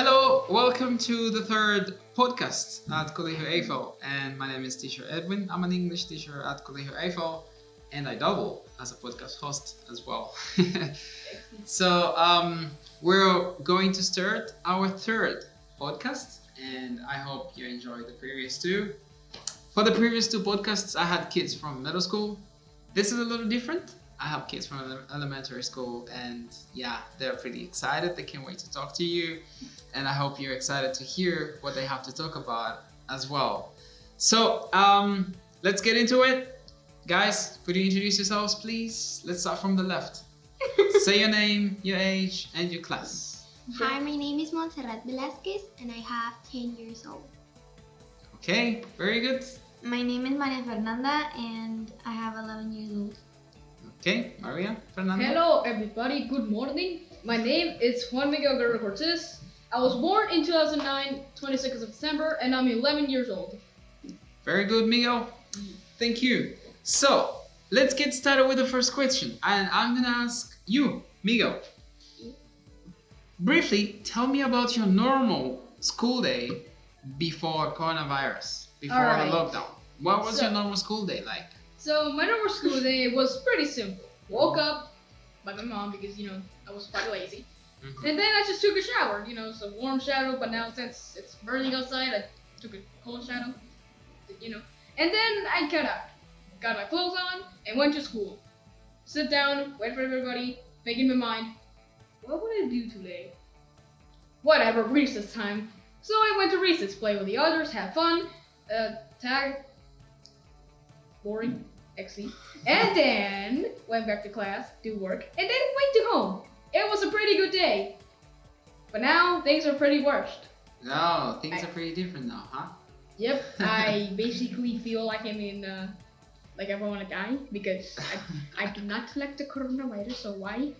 Hello, welcome to the third podcast at Colegio Eiffel, and my name is Teacher Edwin. I'm an English teacher at Colegio Eiffel, and I double as a podcast host as well. So we're going to start our third podcast, and I hope you enjoyed the previous two. For the previous two podcasts, I had kids from middle school. This is a little different. I have kids from elementary school, and yeah, they're pretty excited. They can't wait to talk to you, and I hope you're excited to hear what they have to talk about as well. So let's get into it. Guys, could you introduce yourselves, please? Let's start from the left. Say your name, your age, and your class. Hi, my name is Montserrat Velasquez and I have 10 years old. Okay, very good. My name is Maria Fernanda and I have 11 years old. Okay, Maria Fernanda. Hello everybody, good morning. My name is Juan Miguel Guerrero Cortez. I was born in 2009, 22nd of December, and I'm 11 years old. Very good, Miguel. Thank you. So, let's get started with the first question. And I'm gonna ask you, Miguel. Briefly, tell me about your normal school day before coronavirus, before the lockdown. What was your normal school day like? So, my normal school day was pretty simple. Woke up by my mom because, I was quite lazy. Mm-hmm. And then I just took a shower. It's a warm shower, but now since it's burning outside, I took a cold shower. And then I got my clothes on and went to school. Sit down, wait for everybody, think in my mind, what would I do today? Whatever, recess time. So I went to recess, play with the others, have fun, tag, boring, XC, and then went back to class, do work, and then went to home. It was a pretty good day. But now, things are pretty worst. No, things are pretty different now, huh? Yep, I basically feel like I'm in, like I want to die, because I do not collect the coronavirus, so why?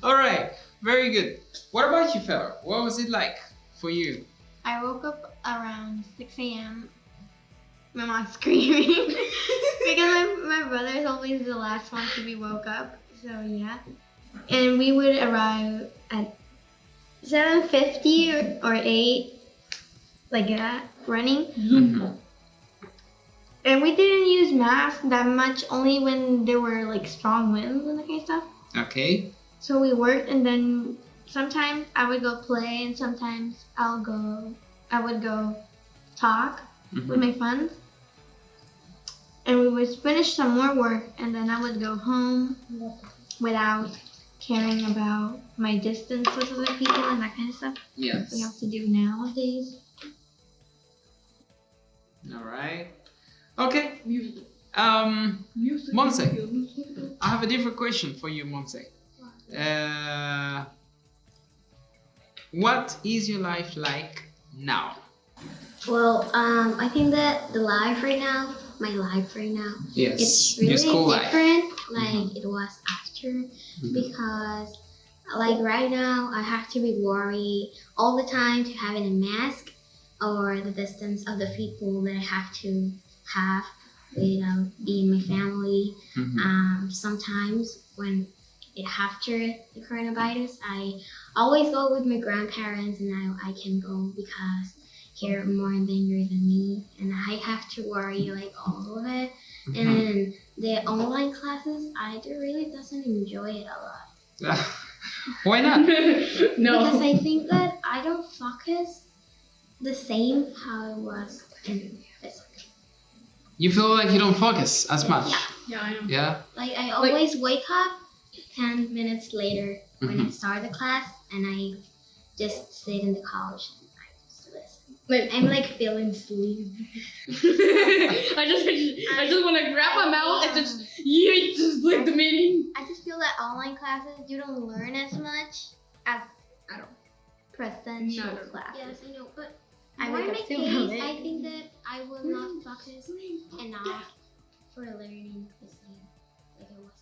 Alright, very good. What about you, fella? What was it like for you? I woke up around 6 a.m. My mom's screaming because my brother is always the last one to be woke up. So yeah, and we would arrive at 7:50 or 8, like that, running. Mm-hmm. And we didn't use masks that much, only when there were like strong winds and that kind of stuff. Okay. So we worked, and then sometimes I would go play, and sometimes I would go talk with my friends. And we would finish some more work, and then I would go home without caring about my distance with other people and that kind of stuff. Yes. We have to do nowadays. Alright. Okay. Music. Monse. I have a different question for you, Monse. What is your life like now? Well, I think that my life right now, Yes. it's Your really school life. different like it was after, because like right now I have to be worried all the time to having a mask or the distance of the people that I have to have with being my family. Sometimes when after the coronavirus, I always go with my grandparents, and now I can go because they're more in danger than me, and I have to worry like all of it. And then the online classes, I really doesn't enjoy it a lot. Why not? No. Because I think that I don't focus the same how it was in physics. You feel like you don't focus as much? Yeah, I know. Yeah? Like I always wake up 10 minutes later when I start the class, and I just sit in the couch and I just listen. I'm like feeling sleepy. I just want to grab my mouth and just like the meeting. I just feel that online classes, you don't learn as much as presential class. Yes, I know, but I in wake my up too case, early. I think that I will not focus enough for learning the same like I was.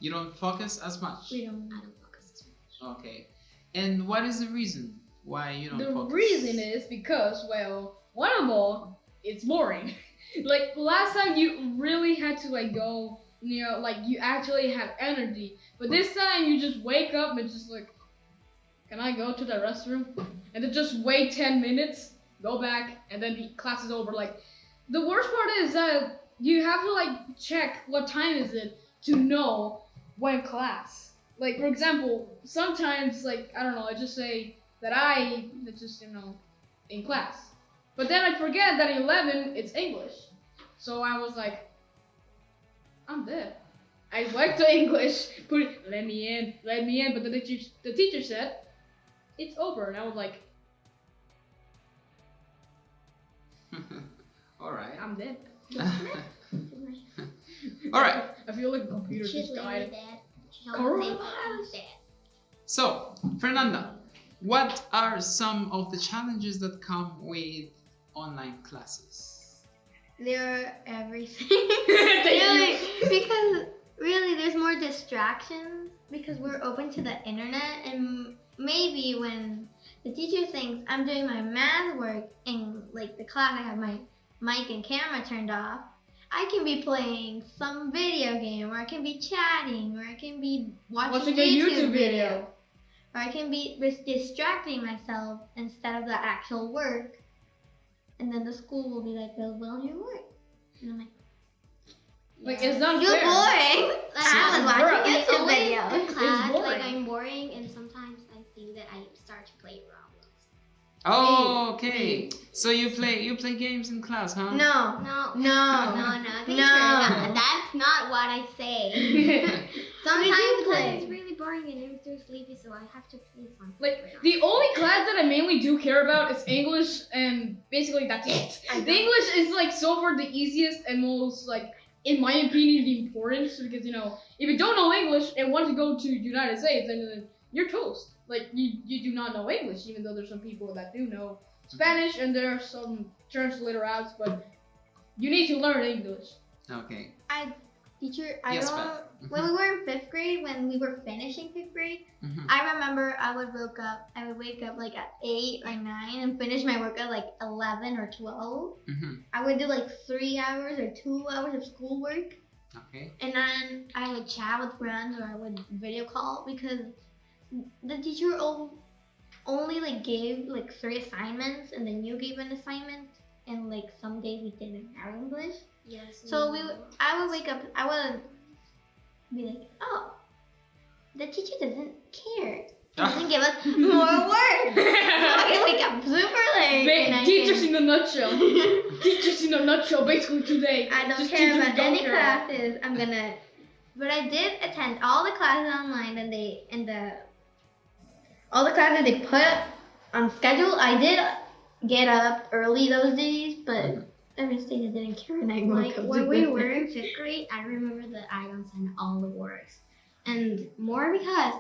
You don't focus as much? I don't focus as much. Okay. And what is the reason why you don't focus? The reason is because, well, one of all, it's boring. Like last time you really had to like go like you actually have energy. But this time you just wake up and just like, can I go to the restroom? And then just wait 10 minutes, go back, and then the class is over. Like, the worst part is that you have to like check what time is it to know when class. Like, for example, sometimes like, I don't know, I just say that it's just, in class. But then I forget that at 11 it's English. So I was like, I'm dead. I went to English, let me in. But the teacher said, it's over. And I was like, All right. I'm dead. All right. I feel like the computer She's just died. literally dead. She's always Coronavirus. dead. So, Fernanda, what are some of the challenges that come with online classes? They're everything. Really, because really there's more distractions because we're open to the internet, and maybe when the teacher thinks I'm doing my math work in like the class, I have my mic and camera turned off, I can be playing some video game, or I can be chatting, or I can be watching a YouTube video. or I can be distracting myself instead of the actual work. And then the school will be like, well, you work. And I'm like, it's not you're fair. boring. Like, I was watching It's YouTube always videos. in class, boring. like I'm boring, and sometimes I think that I start to play Roblox. Oh, okay. So you play games in class, huh? No. No, No. teacher, No. that's not what I say. Sometimes do because play. it's really boring and I'm too sleepy, so I have to play something. Like, the only class that I mainly do care about is English, and basically that's it. The English is like so far the easiest and most, like, in my opinion, the important, because if you don't know English and want to go to United States, then you're toast. Like, you do not know English, even though there's some people that do know Spanish and there are some translator apps, but you need to learn English. Okay. Teacher, Yes, when we were in 5th grade, when we were finishing 5th grade, Mhm. I remember I would wake up like at 8 or 9 and finish my work at like 11 or 12. Mhm. I would do like 3 hours or 2 hours of schoolwork, Okay. and then I would chat with friends or I would video call, because the teacher only like gave like 3 assignments, and then you gave an assignment, and like some days we didn't have English. Yes. So I would wake up, I would be like, oh, the teacher doesn't care. He doesn't give us more work. So I can wake up super late. and I Teachers can- in a nutshell. Teachers in a nutshell, basically today. I don't Just care teachers about don't any care. classes. But I did attend all the classes online, all the classes they put on schedule. I did get up early those days, but every day I didn't care, and I woke Like up when to we bed. were in 5th grade, I remember that I don't send all the works, and more because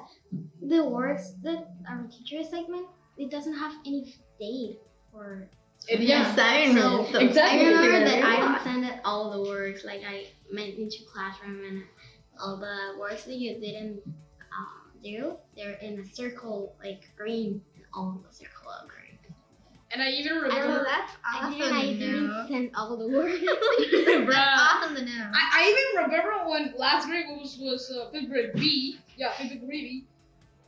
the works that our teacher segment, it doesn't have any date for. Yeah. Assignments. So, exactly. I remember Yeah. that I don't send it all the works. Like I went into classroom and all the works that you didn't do, they're in a circle like green, and all the circle of green. And I even Oh, remember. that's awesome. I didn't send all the works. Bruh. That's awesome to know. I even remember when last grade was 5th grade B. Yeah, 5th grade B.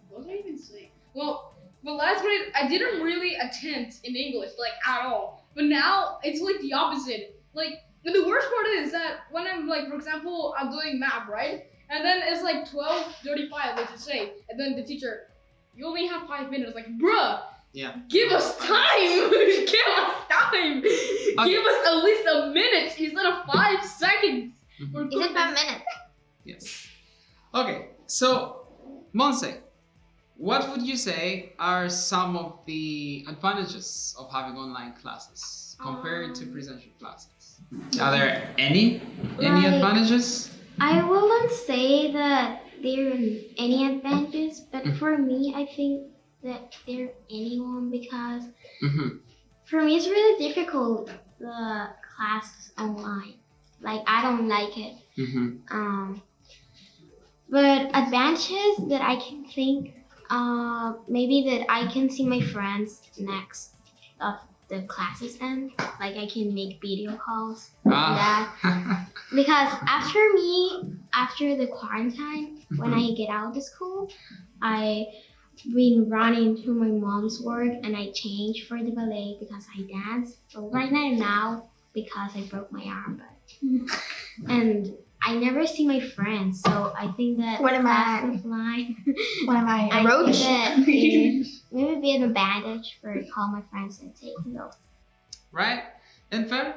What did I even say? Well, last grade I didn't really attend in English, like, at all. But now it's like the opposite. Like, and the worst part is that when I'm like, for example, I'm doing math, right? And then it's like 12:35, let's just say, and then the teacher, you only have 5 minutes. Like, bruh. Yeah. Give us time! Give us time! Give us at least a minute instead of 5 seconds! Mhm. For Is it 5 goodness- minutes? Yes. Okay. So, Monse, what would you say are some of the advantages of having online classes compared to presential classes? Are there any Like- advantages? I wouldn't say that there are any advantages, but for me, I think that there any one, because Mm-hmm. for me it's really difficult the class online. Like I don't like it. Mm-hmm. But advantages that I can think, maybe that I can see my friends next of the classes end. Like I can make video calls. Ah. Because after me after the quarantine, when I get out of school, I been running to my mom's work and I changed for the ballet because I dance. So right now because I broke my arm, and I never see my friends. So I think that What am I? offline. What am I? I A roach? think that it maybe be an advantage for call my friends and take notes. Right? And Fer,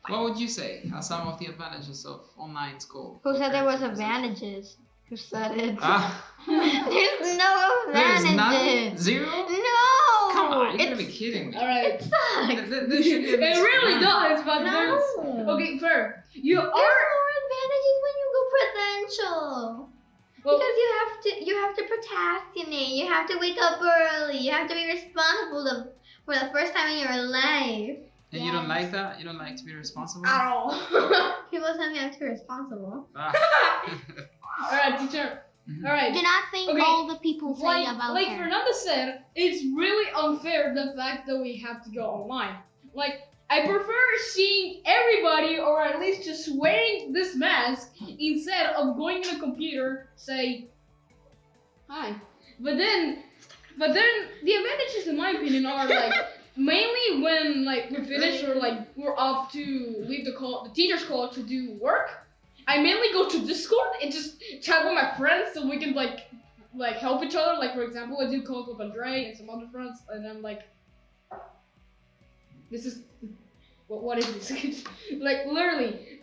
what would you say are some of the advantages of online school? Who said there was compared to presential? advantages? Who said it? Ah, There's no there's none? advantages. Zero? No. Come on, you gotta It's be kidding me. Alright. sucks. There should be at It least really one. does, but No. there's okay, fair. You There's are more advantages when you go presential. well, Because you have to procrastinate. You have to wake up early. You have to be responsible for the first time in your life. And you don't like that? You don't like to be responsible? at all. People tell me I'm too responsible. Ah. Alright, teacher. Mhm. Alright. Do not think Okay, all the people say about like her. Fernanda said, it's really unfair the fact that we have to go online. Like, I prefer seeing everybody, or at least just wearing this mask, instead of going in a computer, say, hi. But then the advantages, in my opinion, are like mainly when like we finish or like we're off to leave the teacher's call to do work. I mainly go to Discord and just chat with my friends so we can like help each other. Like for example, I do calls with Andre and some other friends, and I'm like, this is what is this? Like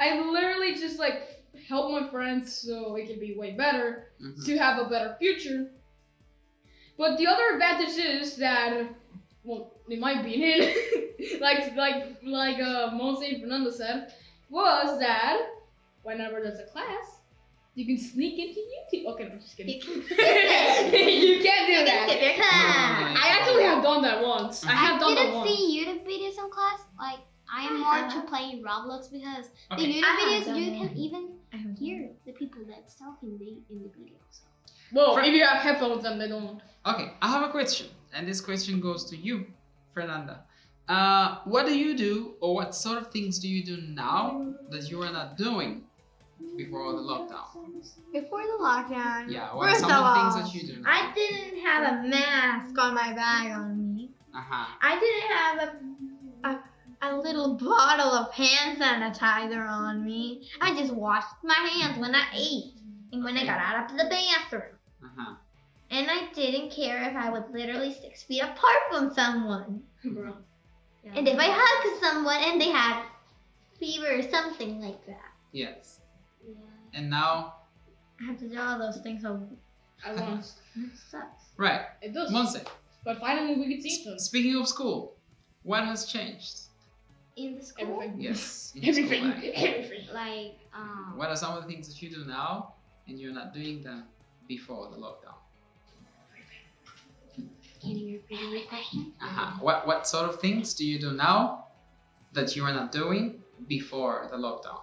I literally just like help my friends so it can be way better Mhm. to have a better future. But the other advantage is that, well, in my opinion, like Monse and Fernando said, was that whenever there's a class, you can sneak into YouTube. Okay, no, I'm just kidding. You can skip it. You can't do You can that. skip your class. I actually have done that once. I have done that didn't once. see YouTube videos in class. Like I am more to playing Roblox because the Okay. YouTube I have videos done you that. can even I haven't hear the people that's talking in the video. So. Well, if you have headphones, then they don't. Okay, I have a question, and this question goes to you, Fernanda. What do you do, or what sort of things do you do now that you are not doing before the lockdown? Before the lockdown, Yeah, what are first some of of the all, things that you do now? I didn't have a mask on my bag on me. Uh-huh. I didn't have a little bottle of hand sanitizer on me. I just washed my hands when I ate and when I got out of the bathroom. Uh-huh. And I didn't care if I was literally 6 feet apart from someone. Bro. And if I hugged someone and they had fever or something like that. Yes. Yeah. And now, I have to do all those things. So I once. it sucks. right, It does. Monse, But finally we can see each other. speaking of school, what has changed? In the school, Everything. Yes. in Everything. school life. Everything. like What are some of the things that you do now, and you're not doing them before the lockdown? can you repeat your question? Uh-huh. What sort of things do you do now that you are not doing before the lockdown?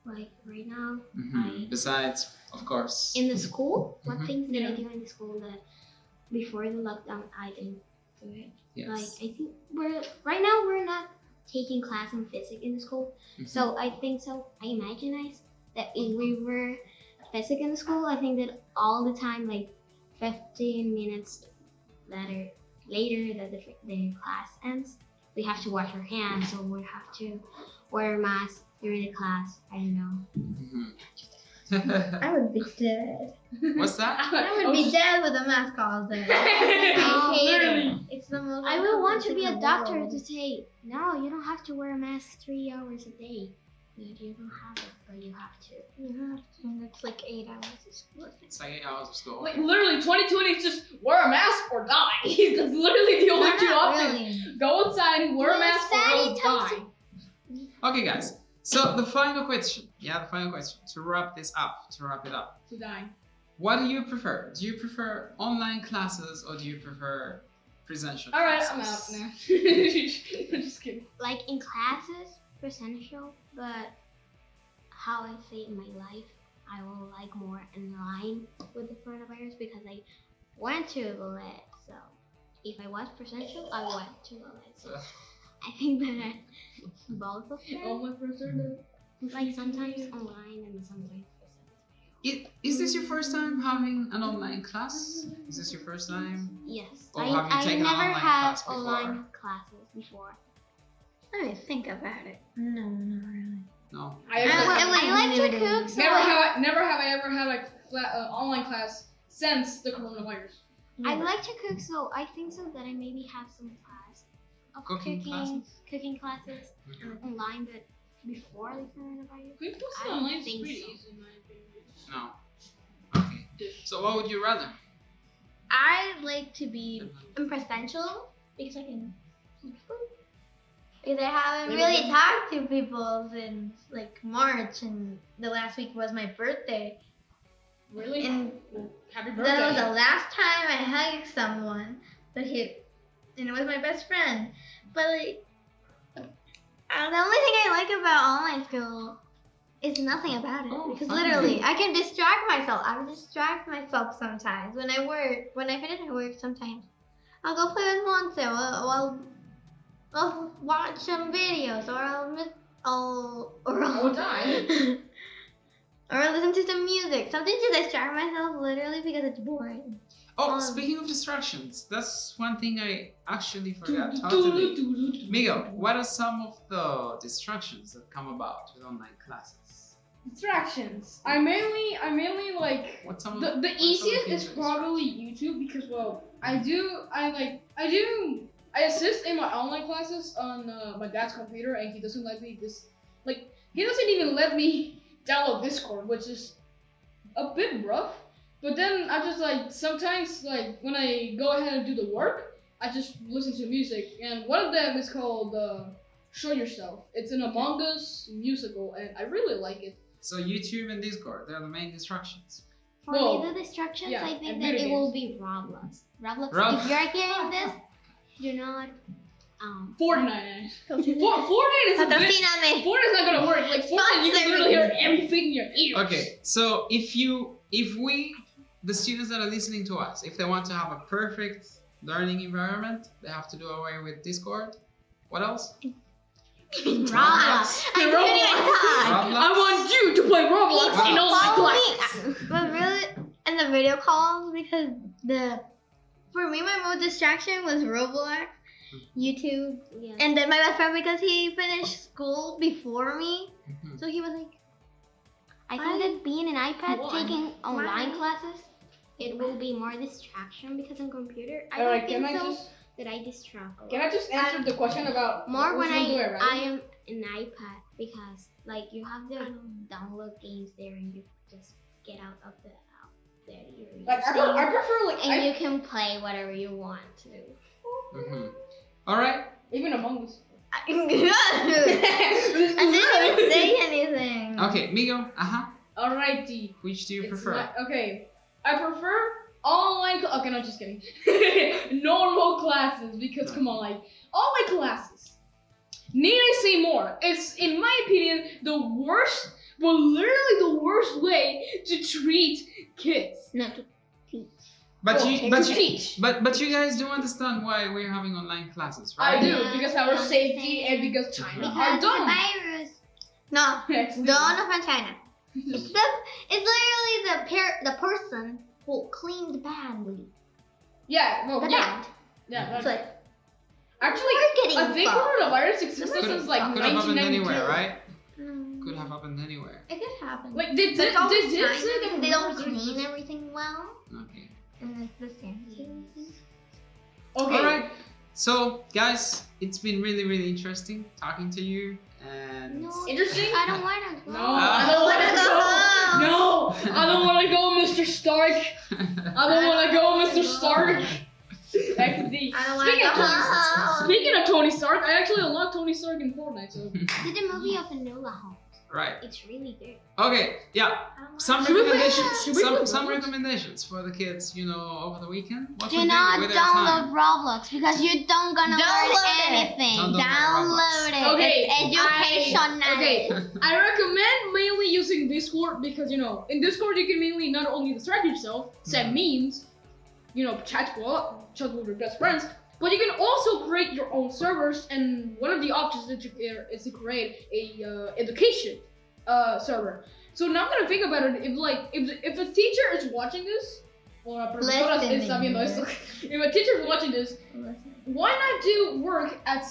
Like right now, Mhm. Besides, of course. in the school, what Mhm. things did I Yeah. do in the school that before the lockdown I didn't do it? Yes. Like I think we're not taking class in physics in the school. Mhm. So I think so. I imagine that if we were physics in the school, I think that all the time, like 15 minutes later that the class ends, we have to wash our hands, or we have to wear a mask during the class. I don't know. Mhm. I would be dead. What's that? I would be dead with a mask all day. Oh, I hate literally. it. It's the most. I will want to be a uncomfortable doctor world. to say, no, you don't have to wear a mask 3 hours a day. You don't have it, but you have to. Yeah, and it's like 8 hours of school. It's like 8 hours of school. Like literally 2020 is just wear a mask or die. That's literally the only Not two options. really. Go outside and wear a Well, mask or else sanitize die. Okay, guys. So the final question. Yeah, the final question. To wrap it up. To die. What do you prefer? Do you prefer online classes or do you prefer presential Alright, classes? I'm out now. I'm just kidding. Like in classes, presential, but how I say in my life, I will like more in line with the coronavirus because I went to ballet. So if I was presential, I went to ballet. So I think that both of All them, my friends are dead. like sometimes online and sometimes presential. Is this your first time having an online class? Is this your first time? Yes. Or have you taken an never online had class before? online classes before. Let me think about it. No, not really. No. I I like to cook, so never have I ever had a online class since the coronavirus. I like to cook, so I think so that I maybe have some class of Cooking classes online, but before the coronavirus. Quick classes I don't online is think pretty so. easy in my opinion. No. Okay. So what would you rather? I like to be in presential because I can. Because I haven't really talked to people since like March, and the last week was my birthday. Really? And Happy birthday. that was the last time I hugged someone, and it was my best friend. But like, the only thing I like about online school is nothing about it. Oh, Because fine. literally, I can distract myself. I would distract myself sometimes when I work. When I finish my work, sometimes I'll go play with Monte. I'll watch some videos, or I'll die. or I'll listen to some music. Something to distract myself, literally, because it's boring. Oh, speaking of distractions, that's one thing I actually forgot totally. Miguel, what are some of the distractions that come about with online classes? Distractions. I mainly like What some the easiest is probably YouTube because I assist in my online classes on my dad's computer, and he doesn't let me he doesn't even let me download Discord, which is a bit rough. But then I just sometimes when I go ahead and do the work, I just listen to music, and one of them is called Show Yourself. It's an Among Us musical, and I really like it. So YouTube and Discord, they're the main distractions. For Well, me, the distractions, yeah, I and think video that it will games. be Roblox. Roblox, Rob- if you're hearing this, do not. Fortnite. Fortnite is Patrocíname. Fortnite's not gonna work. Like Fortnite, you can literally hear everything in your ears. Okay, so if we, the students that are listening to us, if they want to have a perfect learning environment, they have to do away with Discord. What else? Roblox. I Roblox. couldn't even talk. Roblox? I want you to play Roblox in all my Follow classes. me. But really, in the video calls, because for me, my most distraction was Roblox, YouTube, Yeah. and then my best friend, because he finished school before me, Mhm. so he was like, I think that being an iPad Why? taking online Why? classes, it will be more distraction because on computer, I Alright, don't can I think so just that I distract a lot. can I just answer the question about More who's when gonna do it, right? I am an iPad because you have to download games there and you just get out of the app that you're using. I prefer and you can play whatever you want to. Mhm. All right. even Among Us. I didn't say anything. Okay, Miguel. Alrighty. Which do you It's prefer? okay. I prefer online. Okay, no, just kidding. Normal classes because come on, online classes. Need I say more? It's in my opinion the worst, but literally the worst way to treat kids. Not to teach. But Well, you, to but you, teach. but you guys do understand why we're having online classes, right? I do Yeah, because our I safety and understand. because China Because are Because the done. virus. No, Actually, don't offend China. It's literally the person who cleaned badly. Yeah, well, The yeah, bad. yeah. It's like Actually, marketing I think fault. coronavirus existed Could since like have happened 1992. anywhere, right? Mm, Could have happened anywhere. It could happen. Like they But did it's always say China, that they don't coronavirus clean existed. everything well, Okay. and it's the same. Okay. All right. So, guys, it's been really, really interesting talking to you, and No, Interesting? I don't want to go. No, I don't want to go. No, I don't want to go, Mr. Stark. I don't want to go, Mr. Stark. XD. I don't want to Speaking of Tony, go. speaking of Tony Stark, I actually unlocked Tony Stark in Fortnite. So Did the movie of Enola Holmes. right. It's really good. Okay. Yeah. I don't Some Should we play- recommendations. should we play Some Roblox? recommendations for the kids. Over the weekend. What Do would not do with their download time? Roblox because you don't gonna Download learn it. anything. Don't download Download it. Okay, It's educational. okay. I recommend mainly using Discord because in Discord you can mainly not only distract yourself, send memes, chat with your best friends, but you can also create your own servers. And one of the options that you is to create a education server. So now I'm gonna think about it. If a teacher is watching this, or a profesora está viendo esto, if a teacher is watching this, why not do work at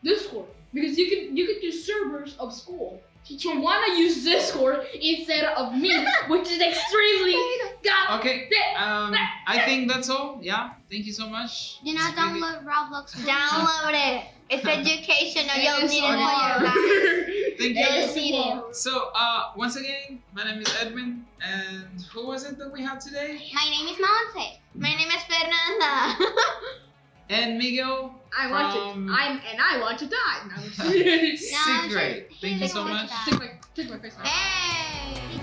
Discord? Because you could use servers of school. So why not use Discord instead of me, which is extremely Okay. I think that's all. Yeah. Thank you so much. Do not download Roblox. Download it. It's educational. You'll need it for ASMR. your life. Thank you. Yes, need it. So, once again, my name is Edwin, and who was it that we had today? My name is Monse. My name is Fernanda. And Miguel. I want from to. I want to die. No, sixth grade. Thank you so much. take my face off. Hey.